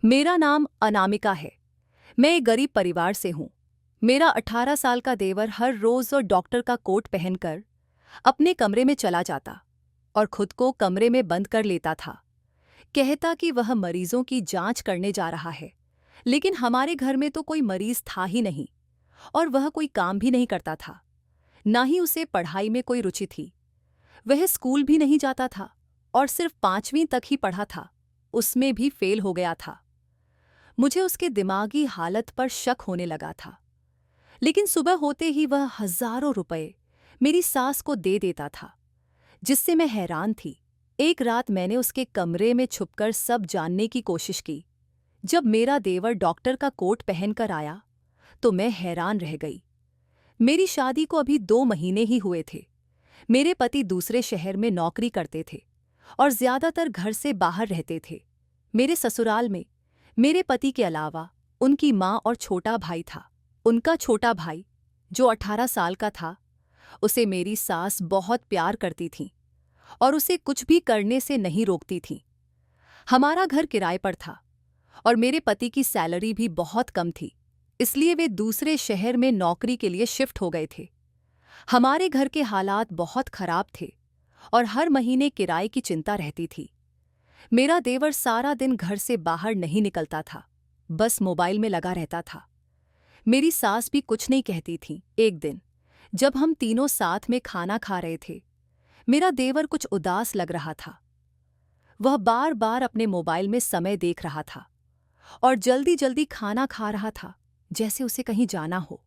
मेरा नाम अनामिका है। मैं एक गरीब परिवार से हूँ। मेरा 18 साल का देवर हर रोज डॉक्टर का कोट पहनकर अपने कमरे में चला जाता और खुद को कमरे में बंद कर लेता था। कहता कि वह मरीजों की जांच करने जा रहा है, लेकिन हमारे घर में तो कोई मरीज था ही नहीं और वह कोई काम भी नहीं करता था। ना ही उसे पढ़ाई में कोई रुचि थी। वह स्कूल भी नहीं जाता था और सिर्फ 5वीं तक ही पढ़ा था, उसमें भी फेल हो गया था। मुझे उसके दिमागी हालत पर शक होने लगा था। लेकिन सुबह होते ही वह हजारों रुपए मेरी सास को दे देता था, जिससे मैं हैरान थी। एक रात मैंने उसके कमरे में छुपकर सब जानने की कोशिश की। जब मेरा देवर डॉक्टर का कोट पहनकर आया तो मैं हैरान रह गई। मेरी शादी को अभी 2 महीने ही हुए थे। मेरे पति दूसरे शहर में नौकरी करते थे और ज्यादातर घर से बाहर रहते थे। मेरे ससुराल में मेरे पति के अलावा उनकी माँ और छोटा भाई था। उनका छोटा भाई, जो 18 साल का था, उसे मेरी सास बहुत प्यार करती थी और उसे कुछ भी करने से नहीं रोकती थी। हमारा घर किराए पर था और मेरे पति की सैलरी भी बहुत कम थी, इसलिए वे दूसरे शहर में नौकरी के लिए शिफ्ट हो गए थे। हमारे घर के हालात बहुत खराब थे और हर महीने किराए की चिंता रहती थी। मेरा देवर सारा दिन घर से बाहर नहीं निकलता था, बस मोबाइल में लगा रहता था। मेरी सास भी कुछ नहीं कहती थी। एक दिन जब हम तीनों साथ में खाना खा रहे थे, मेरा देवर कुछ उदास लग रहा था। वह बार बार अपने मोबाइल में समय देख रहा था और जल्दी जल्दी खाना खा रहा था, जैसे उसे कहीं जाना हो।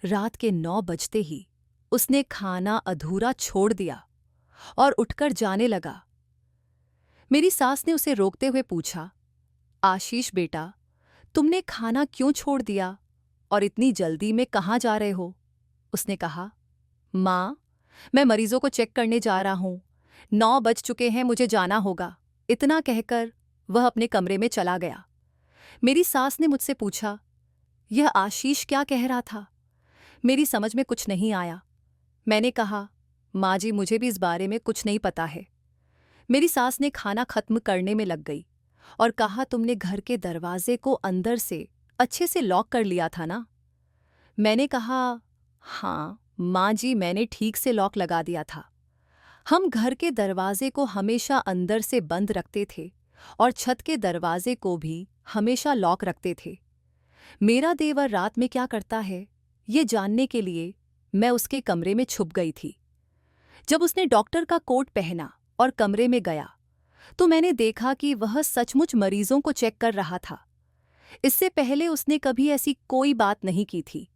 रात के 9 बजते ही उसने खाना अधूरा छोड़ दिया और उठकर जाने लगा। मेरी सास ने उसे रोकते हुए पूछा, आशीष बेटा, तुमने खाना क्यों छोड़ दिया और इतनी जल्दी में कहाँ जा रहे हो? उसने कहा, माँ, मैं मरीजों को चेक करने जा रहा हूँ। 9 बज चुके हैं, मुझे जाना होगा। इतना कहकर वह अपने कमरे में चला गया। मेरी सास ने मुझसे पूछा, यह आशीष क्या कह रहा था? मेरी समझ में कुछ नहीं आया। मैंने कहा, माँ जी, मुझे भी इस बारे में कुछ नहीं पता है। मेरी सास ने खाना खत्म करने में लग गई और कहा, तुमने घर के दरवाजे को अंदर से अच्छे से लॉक कर लिया था ना? मैंने कहा, हाँ माँ जी, मैंने ठीक से लॉक लगा दिया था। हम घर के दरवाजे को हमेशा अंदर से बंद रखते थे और छत के दरवाजे को भी हमेशा लॉक रखते थे। मेरा देवर रात में क्या करता है, ये जानने के लिए मैं उसके कमरे में छुप गई थी। जब उसने डॉक्टर का कोट पहना और कमरे में गया तो मैंने देखा कि वह सचमुच मरीजों को चेक कर रहा था। इससे पहले उसने कभी ऐसी कोई बात नहीं की थी।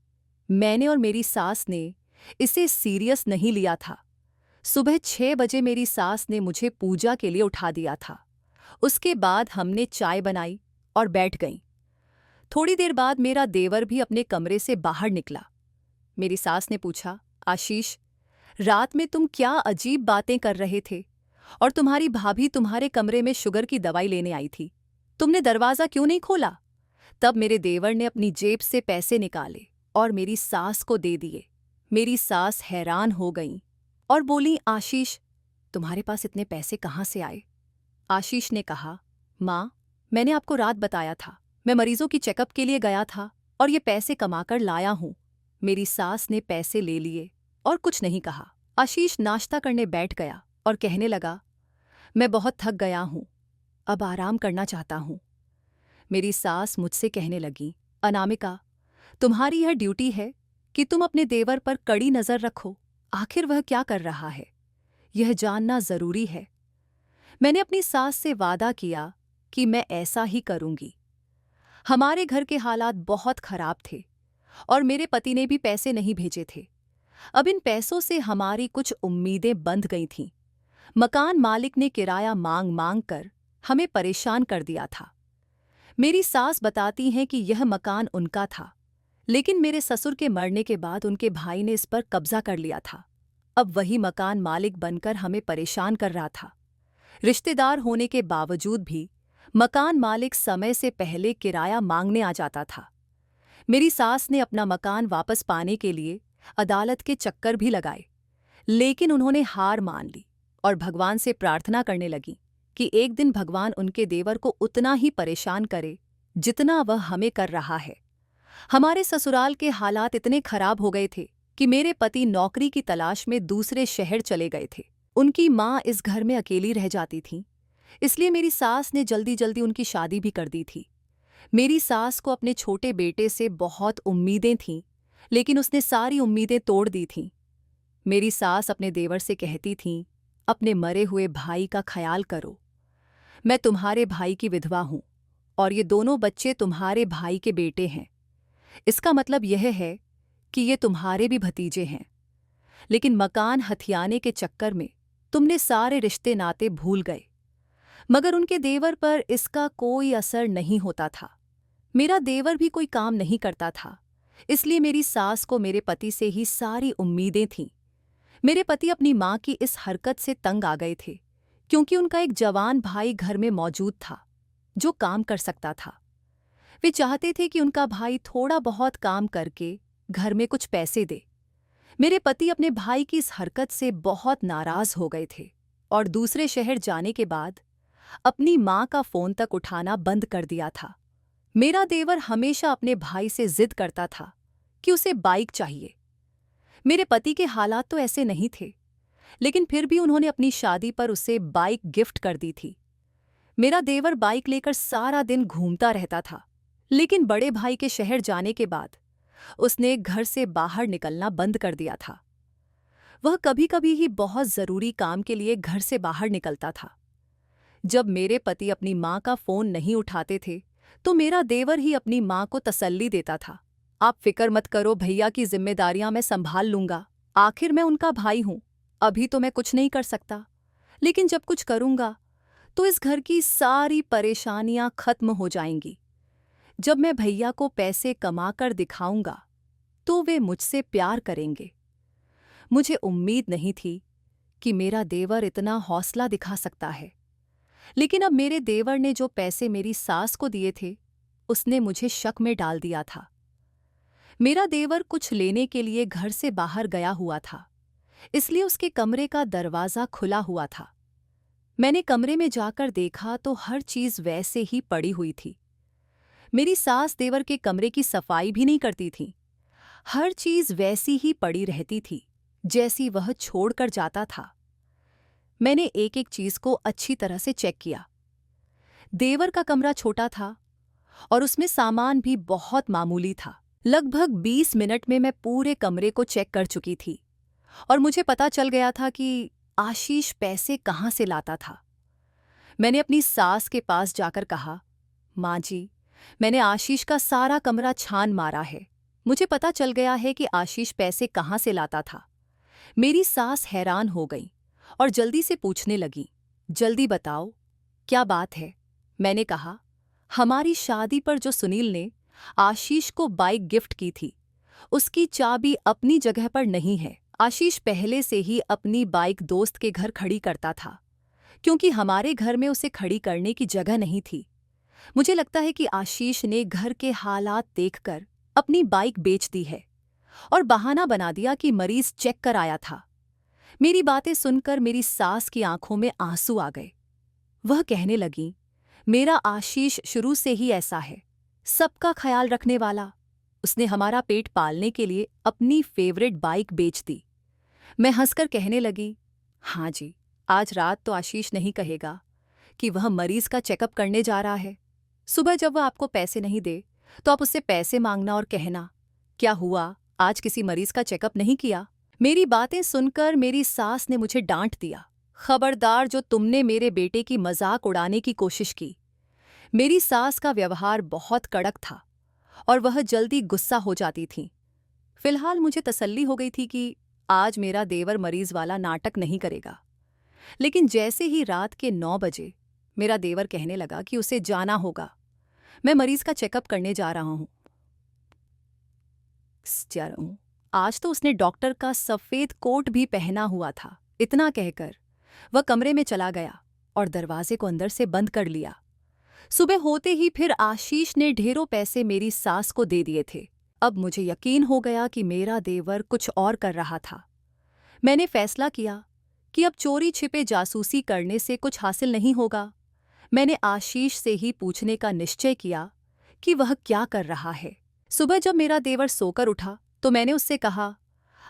मैंने और मेरी सास ने इसे सीरियस नहीं लिया था। सुबह 6 बजे मेरी सास ने मुझे पूजा के लिए उठा दिया था। उसके बाद हमने चाय बनाई और बैठ गईं। थोड़ी देर बाद मेरा देवर भी अपने कमरे से बाहर निकला। मेरी सास ने पूछा, आशीष, रात में तुम क्या अजीब बातें कर रहे थे और तुम्हारी भाभी तुम्हारे कमरे में शुगर की दवाई लेने आई थी, तुमने दरवाज़ा क्यों नहीं खोला? तब मेरे देवर ने अपनी जेब से पैसे निकाले और मेरी सास को दे दिए। मेरी सास हैरान हो गई और बोली, आशीष, तुम्हारे पास इतने पैसे कहाँ से आए? आशीष ने कहा, माँ, मैंने आपको रात बताया था, मैं मरीजों की चेकअप के लिए गया था और ये पैसे कमाकर लाया हूँ। मेरी सास ने पैसे ले लिए और कुछ नहीं कहा। आशीष नाश्ता करने बैठ गया और कहने लगा, मैं बहुत थक गया हूँ, अब आराम करना चाहता हूँ। मेरी सास मुझसे कहने लगी, अनामिका, तुम्हारी यह ड्यूटी है कि तुम अपने देवर पर कड़ी नज़र रखो। आखिर वह क्या कर रहा है, यह जानना जरूरी है। मैंने अपनी सास से वादा किया कि मैं ऐसा ही करूंगी। हमारे घर के हालात बहुत खराब थे और मेरे पति ने भी पैसे नहीं भेजे थे। अब इन पैसों से हमारी कुछ उम्मीदें बंध गई थीं। मकान मालिक ने किराया मांग मांग कर हमें परेशान कर दिया था। मेरी सास बताती हैं कि यह मकान उनका था, लेकिन मेरे ससुर के मरने के बाद उनके भाई ने इस पर कब्जा कर लिया था। अब वही मकान मालिक बनकर हमें परेशान कर रहा था। रिश्तेदार होने के बावजूद भी मकान मालिक समय से पहले किराया मांगने आ जाता था। मेरी सास ने अपना मकान वापस पाने के लिए अदालत के चक्कर भी लगाए, लेकिन उन्होंने हार मान ली और भगवान से प्रार्थना करने लगी कि एक दिन भगवान उनके देवर को उतना ही परेशान करे जितना वह हमें कर रहा है। हमारे ससुराल के हालात इतने खराब हो गए थे कि मेरे पति नौकरी की तलाश में दूसरे शहर चले गए थे। उनकी माँ इस घर में अकेली रह जाती थी, इसलिए मेरी सास ने जल्दी जल्दी उनकी शादी भी कर दी थी। मेरी सास को अपने छोटे बेटे से बहुत उम्मीदें थीं, लेकिन उसने सारी उम्मीदें तोड़ दी थीं। मेरी सास अपने देवर से कहती थीं, अपने मरे हुए भाई का ख्याल करो। मैं तुम्हारे भाई की विधवा हूं और ये दोनों बच्चे तुम्हारे भाई के बेटे हैं। इसका मतलब यह है कि ये तुम्हारे भी भतीजे हैं। लेकिन मकान हथियाने के चक्कर में तुमने सारे रिश्ते नाते भूल गए। मगर उनके देवर पर इसका कोई असर नहीं होता था। मेरा देवर भी कोई काम नहीं करता था, इसलिए मेरी सास को मेरे पति से ही सारी उम्मीदें थीं। मेरे पति अपनी माँ की इस हरकत से तंग आ गए थे, क्योंकि उनका एक जवान भाई घर में मौजूद था जो काम कर सकता था। वे चाहते थे कि उनका भाई थोड़ा बहुत काम करके घर में कुछ पैसे दे। मेरे पति अपने भाई की इस हरकत से बहुत नाराज हो गए थे और दूसरे शहर जाने के बाद अपनी माँ का फोन तक उठाना बंद कर दिया था। मेरा देवर हमेशा अपने भाई से जिद करता था कि उसे बाइक चाहिए। मेरे पति के हालात तो ऐसे नहीं थे, लेकिन फिर भी उन्होंने अपनी शादी पर उसे बाइक गिफ्ट कर दी थी। मेरा देवर बाइक लेकर सारा दिन घूमता रहता था, लेकिन बड़े भाई के शहर जाने के बाद उसने घर से बाहर निकलना बंद कर दिया था। वह कभी-कभी ही बहुत जरूरी काम के लिए घर से बाहर निकलता था। जब मेरे पति अपनी माँ का फोन नहीं उठाते थे, तो मेरा देवर ही अपनी माँ को तसल्ली देता था, आप फिक्र मत करो, भैया की जिम्मेदारियां मैं संभाल लूंगा। आखिर मैं उनका भाई हूं। अभी तो मैं कुछ नहीं कर सकता, लेकिन जब कुछ करूंगा तो इस घर की सारी परेशानियां खत्म हो जाएंगी। जब मैं भैया को पैसे कमाकर दिखाऊंगा तो वे मुझसे प्यार करेंगे। मुझे उम्मीद नहीं थी कि मेरा देवर इतना हौसला दिखा सकता है, लेकिन अब मेरे देवर ने जो पैसे मेरी सास को दिए थे, उसने मुझे शक में डाल दिया था। मेरा देवर कुछ लेने के लिए घर से बाहर गया हुआ था, इसलिए उसके कमरे का दरवाज़ा खुला हुआ था। मैंने कमरे में जाकर देखा तो हर चीज़ वैसे ही पड़ी हुई थी। मेरी सास देवर के कमरे की सफाई भी नहीं करती थी। हर चीज़ वैसी ही पड़ी रहती थी जैसी वह छोड़कर जाता था। मैंने एक एक चीज़ को अच्छी तरह से चेक किया। देवर का कमरा छोटा था और उसमें सामान भी बहुत मामूली था। लगभग 20 मिनट में मैं पूरे कमरे को चेक कर चुकी थी और मुझे पता चल गया था कि आशीष पैसे कहाँ से लाता था। मैंने अपनी सास के पास जाकर कहा, माँ जी, मैंने आशीष का सारा कमरा छान मारा है। मुझे पता चल गया है कि आशीष पैसे कहाँ से लाता था। मेरी सास हैरान हो गई और जल्दी से पूछने लगी, जल्दी बताओ, क्या बात है? मैंने कहा, हमारी शादी पर जो सुनील ने आशीष को बाइक गिफ्ट की थी, उसकी चाबी अपनी जगह पर नहीं है। आशीष पहले से ही अपनी बाइक दोस्त के घर खड़ी करता था, क्योंकि हमारे घर में उसे खड़ी करने की जगह नहीं थी। मुझे लगता है कि आशीष ने घर के हालात देखकर अपनी बाइक बेच दी है और बहाना बना दिया कि मरीज चेक कर आया था। मेरी बातें सुनकर मेरी सास की आंखों में आंसू आ गए। वह कहने लगी, मेरा आशीष शुरू से ही ऐसा है, सबका ख्याल रखने वाला। उसने हमारा पेट पालने के लिए अपनी फेवरेट बाइक बेच दी। मैं हंसकर कहने लगी, हाँ जी, आज रात तो आशीष नहीं कहेगा कि वह मरीज का चेकअप करने जा रहा है। सुबह जब वह आपको पैसे नहीं दे तो आप उससे पैसे मांगना और कहना, क्या हुआ, आज किसी मरीज का चेकअप नहीं किया? मेरी बातें सुनकर मेरी सास ने मुझे डांट दिया, खबरदार जो तुमने मेरे बेटे की मजाक उड़ाने की कोशिश की। मेरी सास का व्यवहार बहुत कड़क था और वह जल्दी गुस्सा हो जाती थी। फिलहाल मुझे तसल्ली हो गई थी कि आज मेरा देवर मरीज वाला नाटक नहीं करेगा। लेकिन जैसे ही रात के 9 बजे मेरा देवर कहने लगा कि उसे जाना होगा, मैं मरीज का चेकअप करने जा रहा हूं। आज तो उसने डॉक्टर का सफेद कोट भी पहना हुआ था। इतना कहकर वह कमरे में चला गया और दरवाजे को अंदर से बंद कर लिया। सुबह होते ही फिर आशीष ने ढेरों पैसे मेरी सास को दे दिए थे। अब मुझे यकीन हो गया कि मेरा देवर कुछ और कर रहा था। मैंने फैसला किया कि अब चोरी छिपे जासूसी करने से कुछ हासिल नहीं होगा। मैंने आशीष से ही पूछने का निश्चय किया कि वह क्या कर रहा है। सुबह जब मेरा देवर सोकर उठा तो मैंने उससे कहा,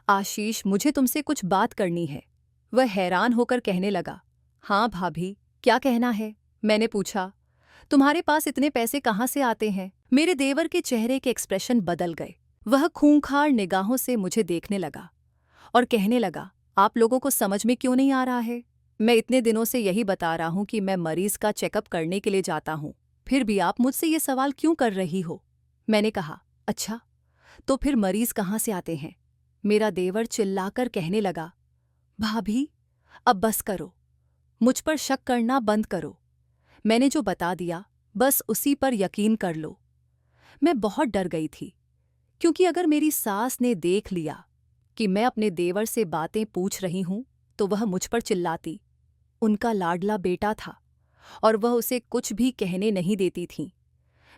आशीष, मुझे तुमसे कुछ बात करनी है। वह हैरान होकर कहने लगा, हाँ भाभी, क्या कहना है? मैंने पूछा, तुम्हारे पास इतने पैसे कहाँ से आते हैं? मेरे देवर के चेहरे के एक्सप्रेशन बदल गए। वह खूंखार निगाहों से मुझे देखने लगा और कहने लगा, आप लोगों को समझ में क्यों नहीं आ रहा है? मैं इतने दिनों से यही बता रहा हूं कि मैं मरीज का चेकअप करने के लिए जाता हूं, फिर भी आप मुझसे ये सवाल क्यों कर रही हो? मैंने कहा, अच्छा, तो फिर मरीज कहाँ से आते हैं? मेरा देवर चिल्लाकर कहने लगा, भाभी, अब बस करो, मुझ पर शक करना बंद करो। मैंने जो बता दिया बस उसी पर यकीन कर लो। मैं बहुत डर गई थी, क्योंकि अगर मेरी सास ने देख लिया कि मैं अपने देवर से बातें पूछ रही हूं तो वह मुझ पर चिल्लाती। उनका लाडला बेटा था और वह उसे कुछ भी कहने नहीं देती थी।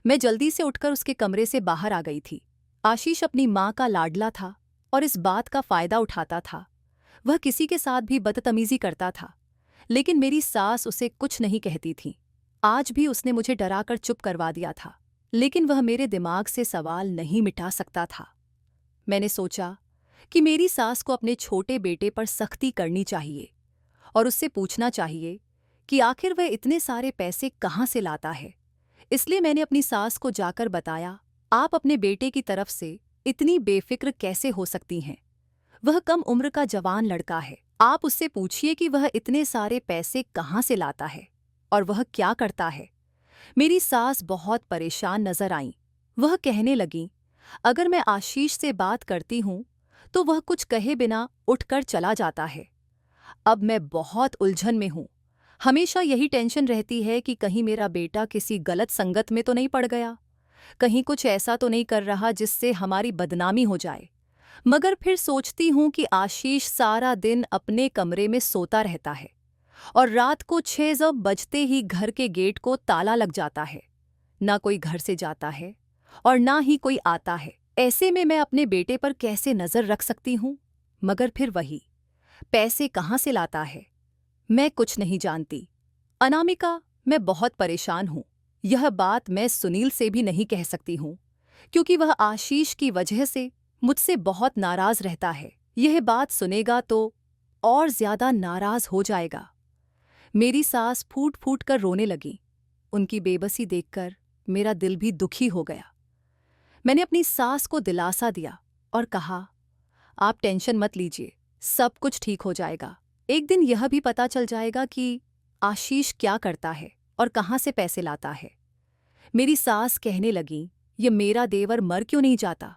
मैं जल्दी से उठकर उसके कमरे से बाहर आ गई थी। आशीष अपनी माँ का लाडला था और इस बात का फायदा उठाता था। वह किसी के साथ भी बदतमीजी करता था, लेकिन मेरी सास उसे कुछ नहीं कहती थी। आज भी उसने मुझे डराकर चुप करवा दिया था, लेकिन वह मेरे दिमाग से सवाल नहीं मिटा सकता था। मैंने सोचा कि मेरी सास को अपने छोटे बेटे पर सख्ती करनी चाहिए और उससे पूछना चाहिए कि आखिर वह इतने सारे पैसे कहाँ से लाता है। इसलिए मैंने अपनी सास को जाकर बताया, आप अपने बेटे की तरफ से इतनी बेफिक्र कैसे हो सकती हैं? वह कम उम्र का जवान लड़का है। आप उससे पूछिए कि वह इतने सारे पैसे कहाँ से लाता है और वह क्या करता है। मेरी सास बहुत परेशान नजर आईं। वह कहने लगी, अगर मैं आशीष से बात करती हूं तो वह कुछ कहे बिना उठकर चला जाता है। अब मैं बहुत उलझन में हूं। हमेशा यही टेंशन रहती है कि कहीं मेरा बेटा किसी गलत संगत में तो नहीं पड़ गया, कहीं कुछ ऐसा तो नहीं कर रहा जिससे हमारी बदनामी हो जाए। मगर फिर सोचती हूं कि आशीष सारा दिन अपने कमरे में सोता रहता है और रात को 6 बजते ही घर के गेट को ताला लग जाता है। ना कोई घर से जाता है और ना ही कोई आता है। ऐसे में मैं अपने बेटे पर कैसे नजर रख सकती हूं? मगर फिर वही, पैसे कहाँ से लाता है? मैं कुछ नहीं जानती। अनामिका, मैं बहुत परेशान हूं। यह बात मैं सुनील से भी नहीं कह सकती हूं, क्योंकि वह आशीष की वजह से मुझसे बहुत नाराज रहता है। यह बात सुनेगा तो और ज्यादा नाराज हो जाएगा। मेरी सास फूट फूट कर रोने लगी। उनकी बेबसी देखकर मेरा दिल भी दुखी हो गया। मैंने अपनी सास को दिलासा दिया और कहा, आप टेंशन मत लीजिए, सब कुछ ठीक हो जाएगा। एक दिन यह भी पता चल जाएगा कि आशीष क्या करता है और कहाँ से पैसे लाता है। मेरी सास कहने लगी, ये मेरा देवर मर क्यों नहीं जाता?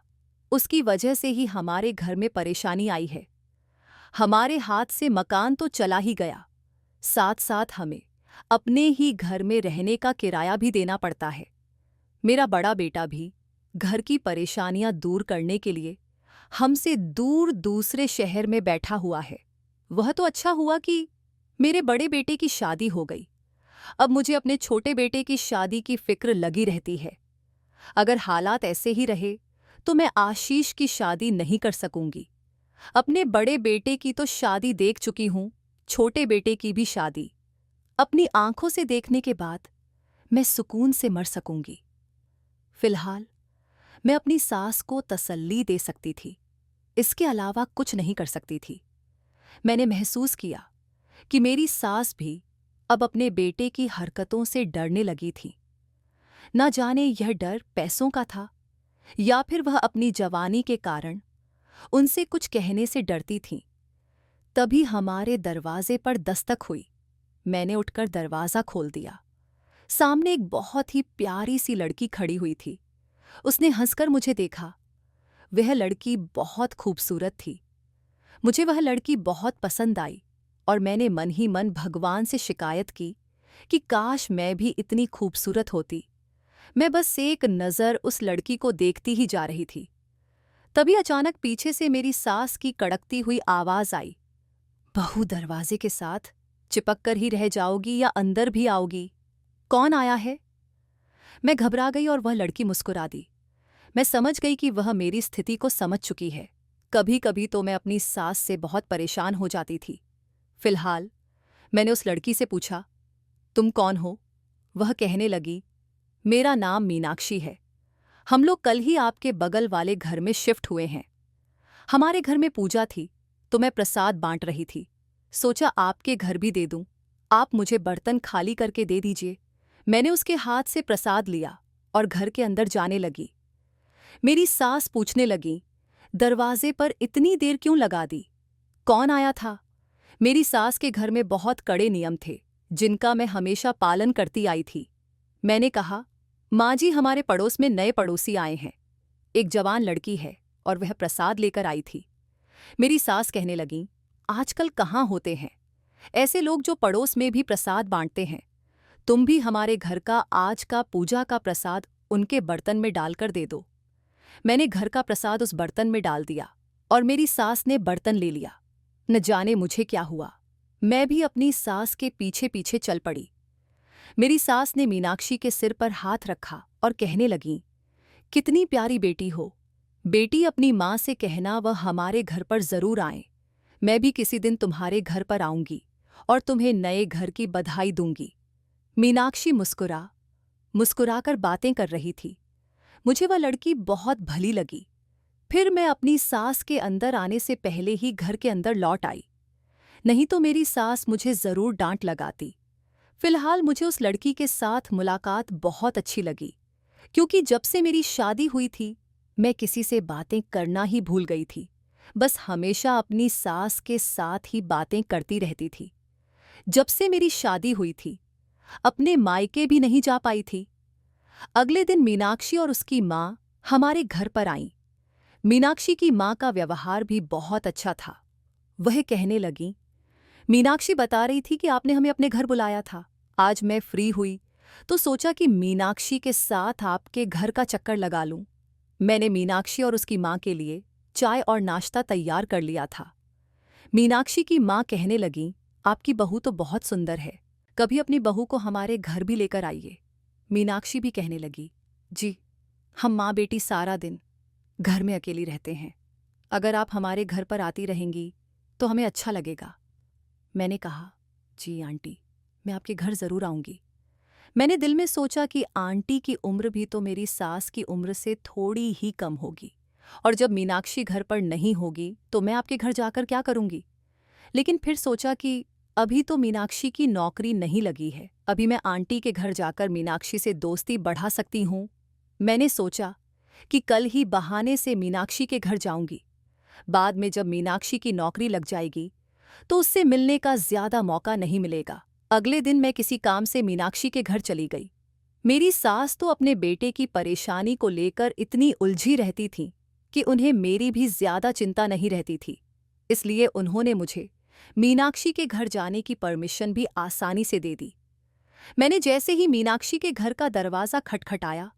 उसकी वजह से ही हमारे घर में परेशानी आई है। हमारे हाथ से मकान तो चला ही गया, साथ साथ हमें अपने ही घर में रहने का किराया भी देना पड़ता है। मेरा बड़ा बेटा भी घर की परेशानियां दूर करने के लिए हमसे दूर दूसरे शहर में बैठा हुआ है। वह तो अच्छा हुआ कि मेरे बड़े बेटे की शादी हो गई। अब मुझे अपने छोटे बेटे की शादी की फिक्र लगी रहती है। अगर हालात ऐसे ही रहे तो मैं आशीष की शादी नहीं कर सकूंगी। अपने बड़े बेटे की तो शादी देख चुकी हूं, छोटे बेटे की भी शादी अपनी आंखों से देखने के बाद मैं सुकून से मर सकूंगी। फिलहाल मैं अपनी सास को तसल्ली दे सकती थी, इसके अलावा कुछ नहीं कर सकती थी। मैंने महसूस किया कि मेरी सास भी अब अपने बेटे की हरकतों से डरने लगी थी। न जाने यह डर पैसों का था या फिर वह अपनी जवानी के कारण उनसे कुछ कहने से डरती थीं। तभी हमारे दरवाजे पर दस्तक हुई। मैंने उठकर दरवाज़ा खोल दिया। सामने एक बहुत ही प्यारी सी लड़की खड़ी हुई थी। उसने हंसकर मुझे देखा। वह लड़की बहुत खूबसूरत थी। मुझे वह लड़की बहुत पसंद आई और मैंने मन ही मन भगवान से शिकायत की कि काश मैं भी इतनी खूबसूरत होती। मैं बस एक नज़र उस लड़की को देखती ही जा रही थी। तभी अचानक पीछे से मेरी सास की कड़कती हुई आवाज़ आई, बहू दरवाजे के साथ चिपक कर ही रह जाओगी या अंदर भी आओगी? कौन आया है? मैं घबरा गई और वह लड़की मुस्कुरा दी। मैं समझ गई कि वह मेरी स्थिति को समझ चुकी है। कभी कभी तो मैं अपनी सास से बहुत परेशान हो जाती थी। फिलहाल मैंने उस लड़की से पूछा, तुम कौन हो? वह कहने लगी, मेरा नाम मीनाक्षी है। हम लोग कल ही आपके बगल वाले घर में शिफ्ट हुए हैं। हमारे घर में पूजा थी तो मैं प्रसाद बांट रही थी। सोचा आपके घर भी दे दूं। आप मुझे बर्तन खाली करके दे दीजिए। मैंने उसके हाथ से प्रसाद लिया और घर के अंदर जाने लगी। मेरी सास पूछने लगी, दरवाजे पर इतनी देर क्यों लगा दी? कौन आया था? मेरी सास के घर में बहुत कड़े नियम थे जिनका मैं हमेशा पालन करती आई थी। मैंने कहा, माँ जी, हमारे पड़ोस में नए पड़ोसी आए हैं। एक जवान लड़की है और वह प्रसाद लेकर आई थी। मेरी सास कहने लगी, आजकल कहाँ होते हैं ऐसे लोग जो पड़ोस में भी प्रसाद बांटते हैं। तुम भी हमारे घर का आज का पूजा का प्रसाद उनके बर्तन में डालकर दे दो। मैंने घर का प्रसाद उस बर्तन में डाल दिया और मेरी सास ने बर्तन ले लिया। न जाने मुझे क्या हुआ, मैं भी अपनी सास के पीछे पीछे चल पड़ी। मेरी सास ने मीनाक्षी के सिर पर हाथ रखा और कहने लगी, कितनी प्यारी बेटी हो। बेटी, अपनी माँ से कहना वह हमारे घर पर जरूर आए। मैं भी किसी दिन तुम्हारे घर पर आऊंगी और तुम्हें नए घर की बधाई दूंगी। मीनाक्षी मुस्कुराकर बातें कर रही थी। मुझे वह लड़की बहुत भली लगी। फिर मैं अपनी सास के अंदर आने से पहले ही घर के अंदर लौट आई, नहीं तो मेरी सास मुझे जरूर डांट लगाती। फिलहाल मुझे उस लड़की के साथ मुलाकात बहुत अच्छी लगी, क्योंकि जब से मेरी शादी हुई थी मैं किसी से बातें करना ही भूल गई थी। बस हमेशा अपनी सास के साथ ही बातें करती रहती थी। जब से मेरी शादी हुई थी अपने मायके भी नहीं जा पाई थी। अगले दिन मीनाक्षी और उसकी माँ हमारे घर पर आईं। मीनाक्षी की माँ का व्यवहार भी बहुत अच्छा था। वह कहने लगी, मीनाक्षी बता रही थी कि आपने हमें अपने घर बुलाया था। आज मैं फ्री हुई तो सोचा कि मीनाक्षी के साथ आपके घर का चक्कर लगा लूं। मैंने मीनाक्षी और उसकी माँ के लिए चाय और नाश्ता तैयार कर लिया था। मीनाक्षी की माँ कहने लगी, आपकी बहू तो बहुत सुंदर है, कभी अपनी बहू को हमारे घर भी लेकर आइए। मीनाक्षी भी कहने लगी, जी, हम माँ बेटी सारा दिन घर में अकेली रहते हैं। अगर आप हमारे घर पर आती रहेंगी तो हमें अच्छा लगेगा। मैंने कहा, जी आंटी, मैं आपके घर जरूर आऊंगी। मैंने दिल में सोचा कि आंटी की उम्र भी तो मेरी सास की उम्र से थोड़ी ही कम होगी, और जब मीनाक्षी घर पर नहीं होगी तो मैं आपके घर जाकर क्या करूंगी। लेकिन फिर सोचा कि अभी तो मीनाक्षी की नौकरी नहीं लगी है, अभी मैं आंटी के घर जाकर मीनाक्षी से दोस्ती बढ़ा सकती हूँ। मैंने सोचा कि कल ही बहाने से मीनाक्षी के घर जाऊंगी। बाद में जब मीनाक्षी की नौकरी लग जाएगी तो उससे मिलने का ज्यादा मौका नहीं मिलेगा। अगले दिन मैं किसी काम से मीनाक्षी के घर चली गई। मेरी सास तो अपने बेटे की परेशानी को लेकर इतनी उलझी रहती थी कि उन्हें मेरी भी ज्यादा चिंता नहीं रहती थी। इसलिए उन्होंने मुझे मीनाक्षी के घर जाने की परमिशन भी आसानी से दे दी। मैंने जैसे ही मीनाक्षी के घर का दरवाज़ा खटखटाया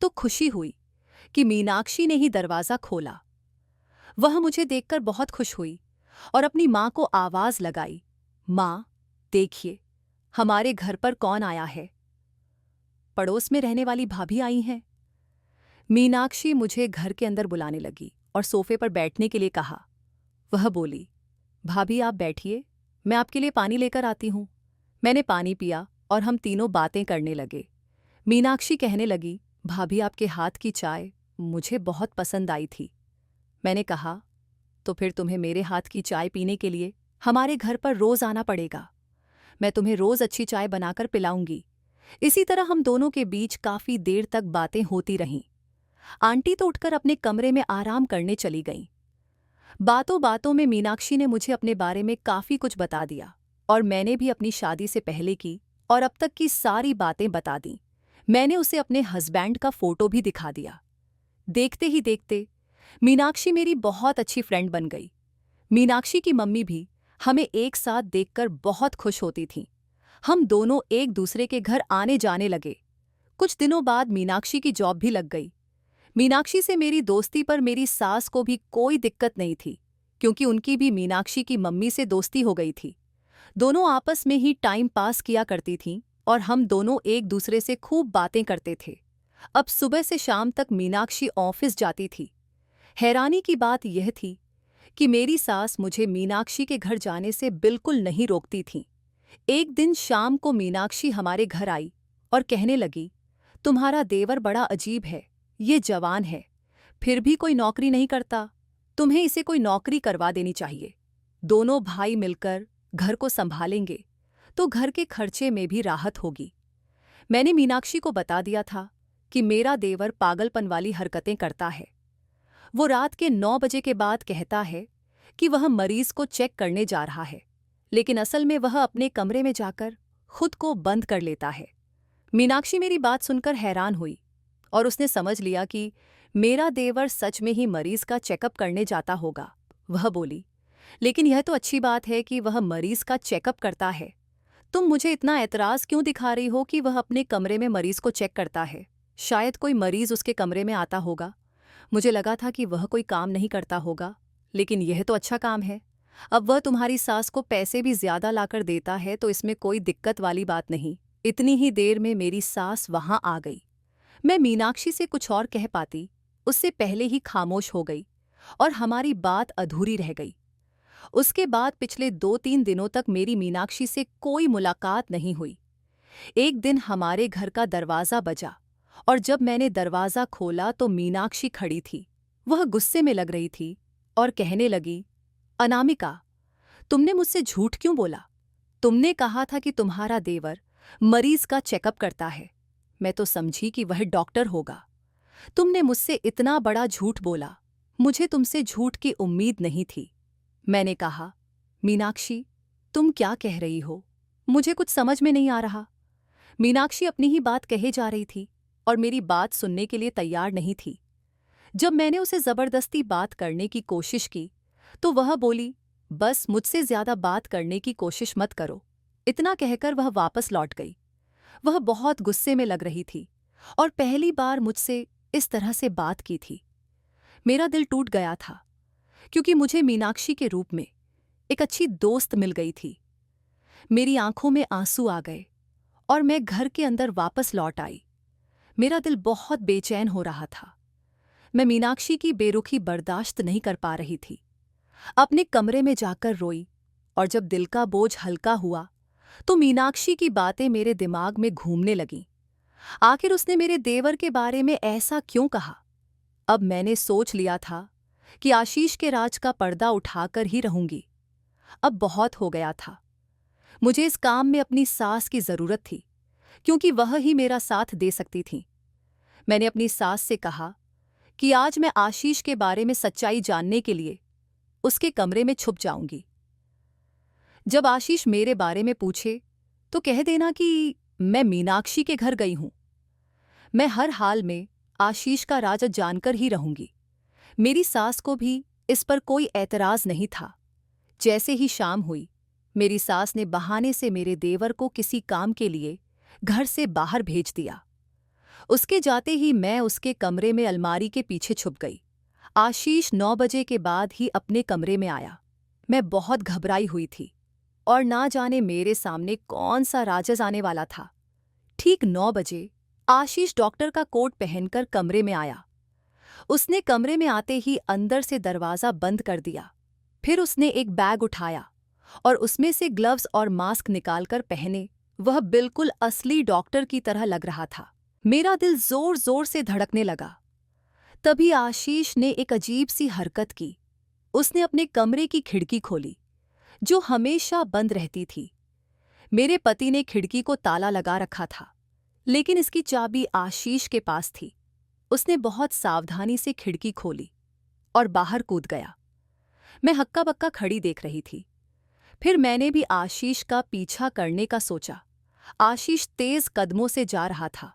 तो खुशी हुई कि मीनाक्षी ने ही दरवाज़ा खोला। वह मुझे देखकर बहुत खुश हुई और अपनी माँ को आवाज़ लगाई, माँ, देखिए हमारे घर पर कौन आया है। पड़ोस में रहने वाली भाभी आई हैं। मीनाक्षी मुझे घर के अंदर बुलाने लगी और सोफे पर बैठने के लिए कहा। वह बोली, भाभी आप बैठिए, मैं आपके लिए पानी लेकर आती हूँ। मैंने पानी पिया और हम तीनों बातें करने लगे। मीनाक्षी कहने लगी, भाभी आपके हाथ की चाय मुझे बहुत पसंद आई थी। मैंने कहा, तो फिर तुम्हें मेरे हाथ की चाय पीने के लिए हमारे घर पर रोज आना पड़ेगा। मैं तुम्हें रोज अच्छी चाय बनाकर पिलाऊंगी। इसी तरह हम दोनों के बीच काफी देर तक बातें होती रहीं। आंटी तो उठकर अपने कमरे में आराम करने चली गईं। बातों बातों में मीनाक्षी ने मुझे अपने बारे में काफी कुछ बता दिया और मैंने भी अपनी शादी से पहले की और अब तक की सारी बातें बता दी। मैंने उसे अपने हस्बैंड का फोटो भी दिखा दिया। देखते ही देखते मीनाक्षी मेरी बहुत अच्छी फ्रेंड बन गई। मीनाक्षी की मम्मी भी हमें एक साथ देखकर बहुत खुश होती थीं। हम दोनों एक दूसरे के घर आने जाने लगे। कुछ दिनों बाद मीनाक्षी की जॉब भी लग गई। मीनाक्षी से मेरी दोस्ती पर मेरी सास को भी कोई दिक्कत नहीं थी, क्योंकि उनकी भी मीनाक्षी की मम्मी से दोस्ती हो गई थी। दोनों आपस में ही टाइम पास किया करती थीं और हम दोनों एक दूसरे से खूब बातें करते थे। अब सुबह से शाम तक मीनाक्षी ऑफिस जाती थी। हैरानी की बात यह थी कि मेरी सास मुझे मीनाक्षी के घर जाने से बिल्कुल नहीं रोकती थी। एक दिन शाम को मीनाक्षी हमारे घर आई और कहने लगी, तुम्हारा देवर बड़ा अजीब है, ये जवान है, फिर भी कोई नौकरी नहीं करता, तुम्हें इसे कोई नौकरी करवा देनी चाहिए। दोनों भाई मिलकर घर को संभालेंगे तो घर के खर्चे में भी राहत होगी। मैंने मीनाक्षी को बता दिया था कि मेरा देवर पागलपन वाली हरकतें करता है। वो रात के 9 बजे के बाद कहता है कि वह मरीज को चेक करने जा रहा है, लेकिन असल में वह अपने कमरे में जाकर खुद को बंद कर लेता है। मीनाक्षी मेरी बात सुनकर हैरान हुई और उसने समझ लिया कि मेरा देवर सच में ही मरीज का चेकअप करने जाता होगा। वह बोली, लेकिन यह तो अच्छी बात है कि वह मरीज का चेकअप करता है। तुम मुझे इतना ऐतराज क्यों दिखा रही हो कि वह अपने कमरे में मरीज को चेक करता है? शायद कोई मरीज उसके कमरे में आता होगा। मुझे लगा था कि वह कोई काम नहीं करता होगा, लेकिन यह तो अच्छा काम है। अब वह तुम्हारी सास को पैसे भी ज्यादा लाकर देता है तो इसमें कोई दिक्कत वाली बात नहीं। इतनी ही देर में मेरी सास वहां आ गई। मैं मीनाक्षी से कुछ और कह पाती, उससे पहले ही खामोश हो गई और हमारी बात अधूरी रह गई। उसके बाद पिछले 2-3 दिनों तक मेरी मीनाक्षी से कोई मुलाकात नहीं हुई। एक दिन हमारे घर का दरवाज़ा बजा और जब मैंने दरवाज़ा खोला तो मीनाक्षी खड़ी थी। वह गुस्से में लग रही थी और कहने लगी, अनामिका, तुमने मुझसे झूठ क्यों बोला? तुमने कहा था कि तुम्हारा देवर मरीज का चेकअप करता है। मैं तो समझी कि वह डॉक्टर होगा। तुमने मुझसे इतना बड़ा झूठ बोला। मुझे तुमसे झूठ की उम्मीद नहीं थी। मैंने कहा, मीनाक्षी, तुम क्या कह रही हो? मुझे कुछ समझ में नहीं आ रहा। मीनाक्षी अपनी ही बात कहे जा रही थी और मेरी बात सुनने के लिए तैयार नहीं थी। जब मैंने उसे जबरदस्ती बात करने की कोशिश की तो वह बोली, बस मुझसे ज्यादा बात करने की कोशिश मत करो। इतना कहकर वह वापस लौट गई। वह बहुत गुस्से में लग रही थी और पहली बार मुझसे इस तरह से बात की थी। मेरा दिल टूट गया था क्योंकि मुझे मीनाक्षी के रूप में एक अच्छी दोस्त मिल गई थी। मेरी आंखों में आंसू आ गए और मैं घर के अंदर वापस लौट आई। मेरा दिल बहुत बेचैन हो रहा था। मैं मीनाक्षी की बेरुखी बर्दाश्त नहीं कर पा रही थी। अपने कमरे में जाकर रोई और जब दिल का बोझ हल्का हुआ तो मीनाक्षी की बातें मेरे दिमाग में घूमने लगीं। आखिर उसने मेरे देवर के बारे में ऐसा क्यों कहा? अब मैंने सोच लिया था कि आशीष के राज का पर्दा उठाकर ही रहूंगी। अब बहुत हो गया था। मुझे इस काम में अपनी सास की जरूरत थी क्योंकि वह ही मेरा साथ दे सकती थी। मैंने अपनी सास से कहा कि आज मैं आशीष के बारे में सच्चाई जानने के लिए उसके कमरे में छुप जाऊंगी। जब आशीष मेरे बारे में पूछे तो कह देना कि मैं मीनाक्षी के घर गई हूं। मैं हर हाल में आशीष का राज जानकर ही रहूंगी। मेरी सास को भी इस पर कोई ऐतराज नहीं था। जैसे ही शाम हुई, मेरी सास ने बहाने से मेरे देवर को किसी काम के लिए घर से बाहर भेज दिया। उसके जाते ही मैं उसके कमरे में अलमारी के पीछे छुप गई। आशीष 9 बजे के बाद ही अपने कमरे में आया। मैं बहुत घबराई हुई थी और ना जाने मेरे सामने कौन सा राजस आने वाला था। ठीक 9 बजे आशीष डॉक्टर का कोट पहनकर कमरे में आया। उसने कमरे में आते ही अंदर से दरवाज़ा बंद कर दिया। फिर उसने एक बैग उठाया और उसमें से ग्लव्स और मास्क निकालकर पहने। वह बिल्कुल असली डॉक्टर की तरह लग रहा था। मेरा दिल जोर जोर से धड़कने लगा। तभी आशीष ने एक अजीब सी हरकत की। उसने अपने कमरे की खिड़की खोली जो हमेशा बंद रहती थी। मेरे पति ने खिड़की को ताला लगा रखा था, लेकिन इसकी चाबी आशीष के पास थी। उसने बहुत सावधानी से खिड़की खोली और बाहर कूद गया। मैं हक्का बक्का खड़ी देख रही थी। फिर मैंने भी आशीष का पीछा करने का सोचा। आशीष तेज कदमों से जा रहा था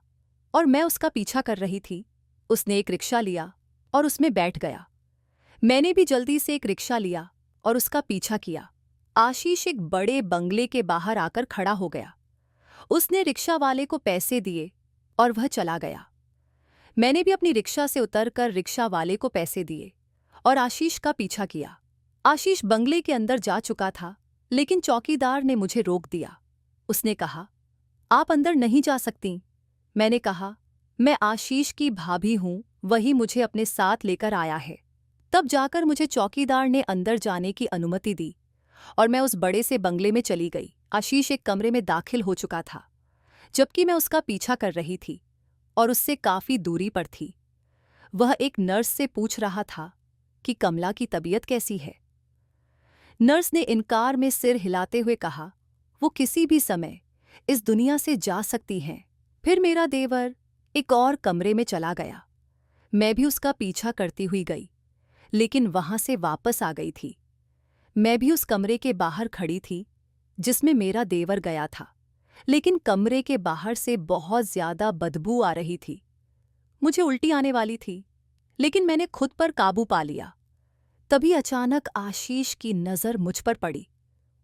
और मैं उसका पीछा कर रही थी। उसने एक रिक्शा लिया और उसमें बैठ गया। मैंने भी जल्दी से एक रिक्शा लिया और उसका पीछा किया। आशीष एक बड़े बंगले के बाहर आकर खड़ा हो गया। उसने रिक्शा वाले को पैसे दिए और वह चला गया। मैंने भी अपनी रिक्शा से उतरकर रिक्शा वाले को पैसे दिए और आशीष का पीछा किया। आशीष बंगले के अंदर जा चुका था, लेकिन चौकीदार ने मुझे रोक दिया। उसने कहा, आप अंदर नहीं जा सकती। मैंने कहा, मैं आशीष की भाभी हूं, वही मुझे अपने साथ लेकर आया है। तब जाकर मुझे चौकीदार ने अंदर जाने की अनुमति दी और मैं उस बड़े से बंगले में चली गई। आशीष एक कमरे में दाखिल हो चुका था, जबकि मैं उसका पीछा कर रही थी और उससे काफी दूरी पर थी। वह एक नर्स से पूछ रहा था कि कमला की तबीयत कैसी है। नर्स ने इनकार में सिर हिलाते हुए कहा, वो किसी भी समय इस दुनिया से जा सकती हैं। फिर मेरा देवर एक और कमरे में चला गया। मैं भी उसका पीछा करती हुई गई, लेकिन वहां से वापस आ गई थी। मैं भी उस कमरे के बाहर खड़ी थी जिसमें मेरा देवर गया था, लेकिन कमरे के बाहर से बहुत ज्यादा बदबू आ रही थी। मुझे उल्टी आने वाली थी, लेकिन मैंने खुद पर काबू पा लिया। तभी अचानक आशीष की नज़र मुझ पर पड़ी।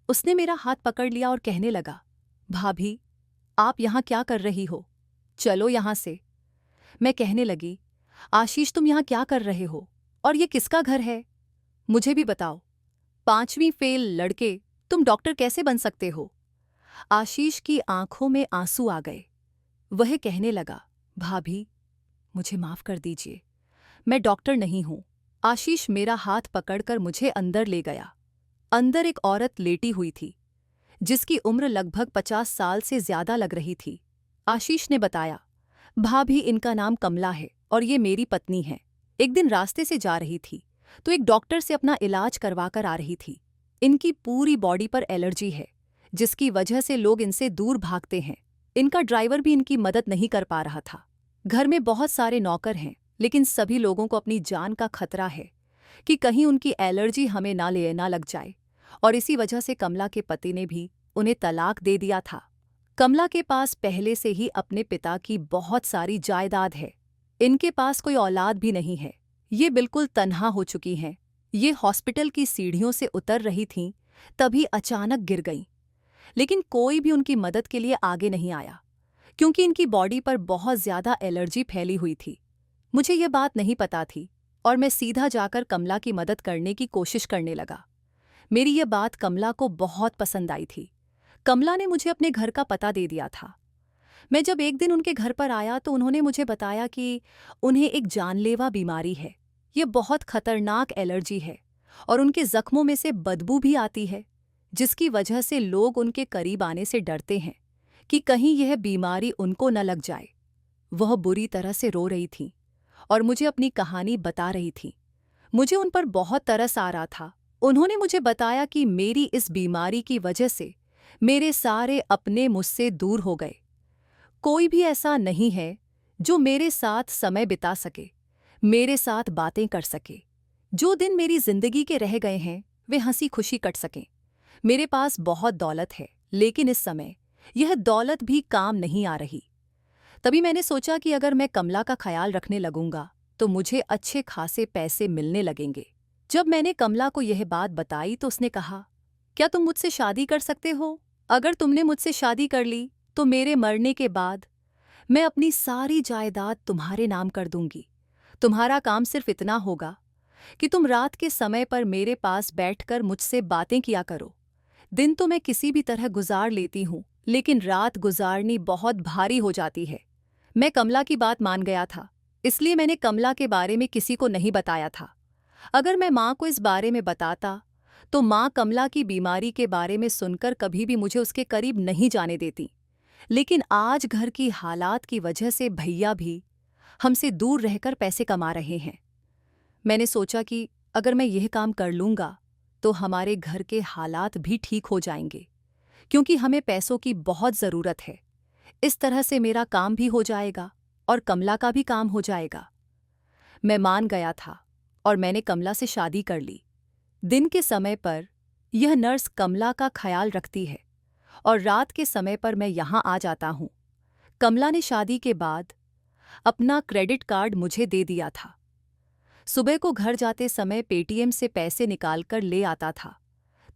उसने मेरा हाथ पकड़ लिया और कहने लगा, भाभी, आप यहाँ क्या कर रही हो? चलो यहाँ से। मैं कहने लगी, आशीष तुम यहाँ क्या कर रहे हो और ये किसका घर है? मुझे भी बताओ। 5वीं फेल लड़के तुम डॉक्टर कैसे बन सकते हो? आशीष की आंखों में आंसू आ गए। वह कहने लगा, भाभी, मुझे माफ कर दीजिए, मैं डॉक्टर नहीं हूं। आशीष मेरा हाथ पकड़कर मुझे अंदर ले गया। अंदर एक औरत लेटी हुई थी, जिसकी उम्र लगभग 50 साल से ज्यादा लग रही थी। आशीष ने बताया, भाभी, इनका नाम कमला है और ये मेरी पत्नी है। एक दिन रास्ते से जा रही थी तो एक डॉक्टर से अपना इलाज करवाकर आ रही थी। इनकी पूरी बॉडी पर एलर्जी है, जिसकी वजह से लोग इनसे दूर भागते हैं। इनका ड्राइवर भी इनकी मदद नहीं कर पा रहा था। घर में बहुत सारे नौकर हैं, लेकिन सभी लोगों को अपनी जान का खतरा है कि कहीं उनकी एलर्जी हमें ना लग जाए, और इसी वजह से कमला के पति ने भी उन्हें तलाक दे दिया था। कमला के पास पहले से ही अपने पिता की बहुत सारी जायदाद है। इनके पास कोई औलाद भी नहीं है। ये बिल्कुल तन्हा हो चुकी हैं। ये हॉस्पिटल की सीढ़ियों से उतर रही थीं, तभी अचानक गिर गईं। लेकिन कोई भी उनकी मदद के लिए आगे नहीं आया, क्योंकि इनकी बॉडी पर बहुत ज्यादा एलर्जी फैली हुई थी। मुझे ये बात नहीं पता थी और मैं सीधा जाकर कमला की मदद करने की कोशिश करने लगा। मेरी ये बात कमला को बहुत पसंद आई थी। कमला ने मुझे अपने घर का पता दे दिया था। मैं जब एक दिन उनके घर पर आया तो उन्होंने मुझे बताया कि उन्हें एक जानलेवा बीमारी है। ये बहुत खतरनाक एलर्जी है और उनके जख्मों में से बदबू भी आती है, जिसकी वजह से लोग उनके करीब आने से डरते हैं कि कहीं यह बीमारी उनको न लग जाए। वह बुरी तरह से रो रही थी और मुझे अपनी कहानी बता रही थी। मुझे उन पर बहुत तरस आ रहा था। उन्होंने मुझे बताया कि मेरी इस बीमारी की वजह से मेरे सारे अपने मुझसे दूर हो गए। कोई भी ऐसा नहीं है जो मेरे साथ समय बिता सके, मेरे साथ बातें कर सके। जो दिन मेरी जिंदगी के रह गए हैं वे हंसी खुशी कट सकें। मेरे पास बहुत दौलत है, लेकिन इस समय यह दौलत भी काम नहीं आ रही। तभी मैंने सोचा कि अगर मैं कमला का ख्याल रखने लगूंगा तो मुझे अच्छे खासे पैसे मिलने लगेंगे। जब मैंने कमला को यह बात बताई तो उसने कहा, क्या तुम मुझसे शादी कर सकते हो? अगर तुमने मुझसे शादी कर ली तो मेरे मरने के बाद मैं अपनी सारी जायदाद तुम्हारे नाम कर दूंगी। तुम्हारा काम सिर्फ इतना होगा कि तुम रात के समय पर मेरे पास बैठकर मुझसे बातें किया करो। दिन तो मैं किसी भी तरह गुजार लेती हूँ, लेकिन रात गुजारनी बहुत भारी हो जाती है। मैं कमला की बात मान गया था, इसलिए मैंने कमला के बारे में किसी को नहीं बताया था। अगर मैं माँ को इस बारे में बताता तो माँ कमला की बीमारी के बारे में सुनकर कभी भी मुझे उसके करीब नहीं जाने देती। लेकिन आज घर की हालात की वजह से भैया भी हमसे दूर रहकर पैसे कमा रहे हैं। मैंने सोचा कि अगर मैं यह काम कर लूँगा तो हमारे घर के हालात भी ठीक हो जाएंगे, क्योंकि हमें पैसों की बहुत ज़रूरत है। इस तरह से मेरा काम भी हो जाएगा और कमला का भी काम हो जाएगा। मैं मान गया था और मैंने कमला से शादी कर ली। दिन के समय पर यह नर्स कमला का ख्याल रखती है और रात के समय पर मैं यहाँ आ जाता हूँ। कमला ने शादी के बाद अपना क्रेडिट कार्ड मुझे दे दिया था। सुबह को घर जाते समय पेटीएम से पैसे निकालकर ले आता था,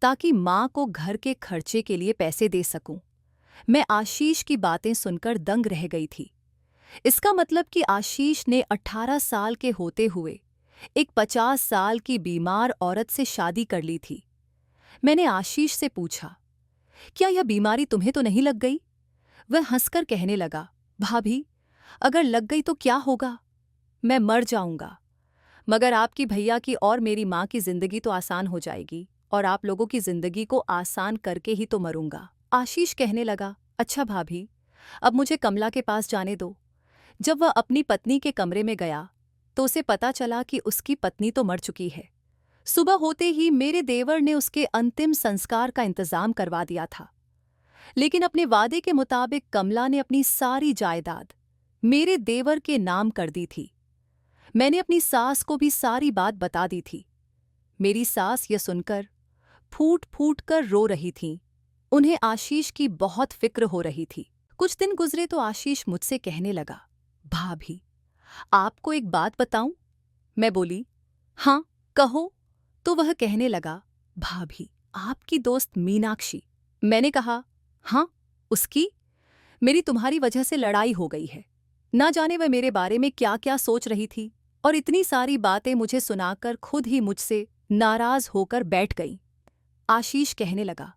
ताकि माँ को घर के खर्चे के लिए पैसे दे सकूं। मैं आशीष की बातें सुनकर दंग रह गई थी। इसका मतलब कि आशीष ने 18 साल के होते हुए एक 50 साल की बीमार औरत से शादी कर ली थी। मैंने आशीष से पूछा, क्या यह बीमारी तुम्हें तो नहीं लग गई? वह हंसकर कहने लगा, भाभी, अगर लग गई तो क्या होगा? मैं मर जाऊंगा। मगर आपकी भैया की और मेरी माँ की जिंदगी तो आसान हो जाएगी और आप लोगों की जिंदगी को आसान करके ही तो मरूंगा। आशीष कहने लगा, अच्छा भाभी, अब मुझे कमला के पास जाने दो। जब वह अपनी पत्नी के कमरे में गया तो उसे पता चला कि उसकी पत्नी तो मर चुकी है। सुबह होते ही मेरे देवर ने उसके अंतिम संस्कार का इंतजाम करवा दिया था, लेकिन अपने वादे के मुताबिक कमला ने अपनी सारी जायदाद मेरे देवर के नाम कर दी थी। मैंने अपनी सास को भी सारी बात बता दी थी। मेरी सास यह सुनकर फूट फूट कर रो रही थीं। उन्हें आशीष की बहुत फिक्र हो रही थी। कुछ दिन गुजरे तो आशीष मुझसे कहने लगा, भाभी, आपको एक बात बताऊं? मैं बोली, हाँ कहो। तो वह कहने लगा, भाभी, आपकी दोस्त मीनाक्षी। मैंने कहा, हाँ उसकी मेरी तुम्हारी वजह से लड़ाई हो गई है। ना जाने वह मेरे बारे में क्या क्या सोच रही थी और इतनी सारी बातें मुझे सुनाकर खुद ही मुझसे नाराज होकर बैठ गई। आशीष कहने लगा,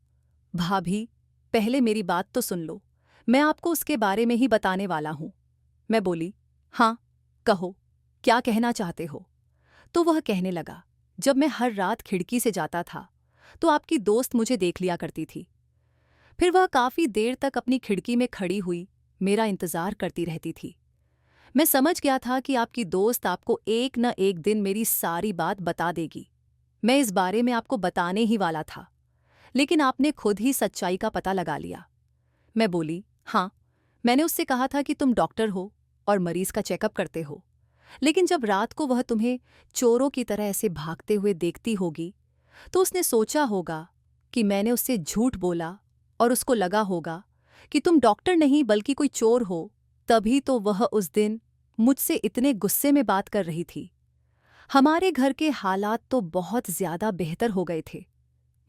भाभी, पहले मेरी बात तो सुन लो, मैं आपको उसके बारे में ही बताने वाला हूं। मैं बोली, हाँ कहो, क्या कहना चाहते हो? तो वह कहने लगा, जब मैं हर रात खिड़की से जाता था तो आपकी दोस्त मुझे देख लिया करती थी। फिर वह काफी देर तक अपनी खिड़की में खड़ी हुई मेरा इंतजार करती रहती थी। मैं समझ गया था कि आपकी दोस्त आपको एक न एक दिन मेरी सारी बात बता देगी। मैं इस बारे में आपको बताने ही वाला था, लेकिन आपने खुद ही सच्चाई का पता लगा लिया। मैं बोली, हाँ, मैंने उससे कहा था कि तुम डॉक्टर हो और मरीज का चेकअप करते हो, लेकिन जब रात को वह तुम्हें चोरों की तरह ऐसे भागते हुए देखती होगी तो उसने सोचा होगा कि मैंने उससे झूठ बोला और उसको लगा होगा कि तुम डॉक्टर नहीं बल्कि कोई चोर हो। तभी तो वह उस दिन मुझसे इतने गुस्से में बात कर रही थी। हमारे घर के हालात तो बहुत ज्यादा बेहतर हो गए थे।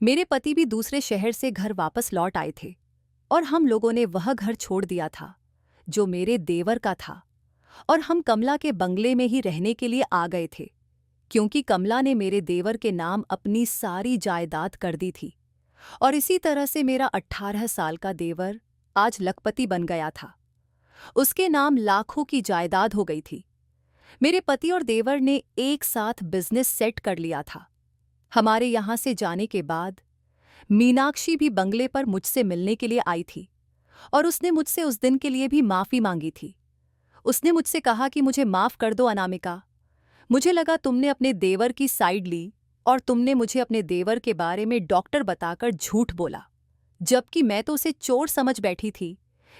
मेरे पति भी दूसरे शहर से घर वापस लौट आए थे और हम लोगों ने वह घर छोड़ दिया था जो मेरे देवर का था, और हम कमला के बंगले में ही रहने के लिए आ गए थे, क्योंकि कमला ने मेरे देवर के नाम अपनी सारी जायदाद कर दी थी। और इसी तरह से मेरा 18 साल का देवर आज लखपति बन गया था। उसके नाम लाखों की जायदाद हो गई थी। मेरे पति और देवर ने एक साथ बिजनेस सेट कर लिया था। हमारे यहां से जाने के बाद मीनाक्षी भी बंगले पर मुझसे मिलने के लिए आई थी और उसने मुझसे उस दिन के लिए भी माफी मांगी थी। उसने मुझसे कहा कि मुझे माफ कर दो अनामिका, मुझे लगा तुमने अपने देवर की साइड ली और तुमने मुझे अपने देवर के बारे में डॉक्टर बताकर झूठ बोला, जबकि मैं तो उसे चोर समझ बैठी थी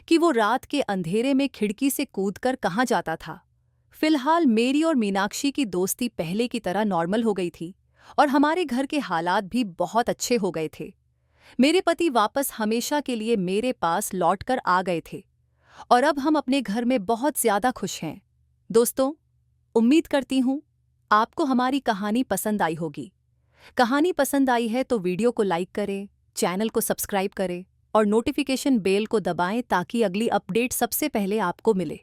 कि वो रात के अंधेरे में खिड़की से कूदकर कहाँ जाता था। फिलहाल मेरी और मीनाक्षी की दोस्ती पहले की तरह नॉर्मल हो गई थी और हमारे घर के हालात भी बहुत अच्छे हो गए थे। मेरे पति वापस हमेशा के लिए मेरे पास लौटकर आ गए थे और अब हम अपने घर में बहुत ज्यादा खुश हैं। दोस्तों, उम्मीद करती हूँ आपको हमारी कहानी पसंद आई होगी। कहानी पसंद आई है तो वीडियो को लाइक करें, चैनल को सब्सक्राइब करें और नोटिफिकेशन बेल को दबाएं ताकि अगली अपडेट सबसे पहले आपको मिले।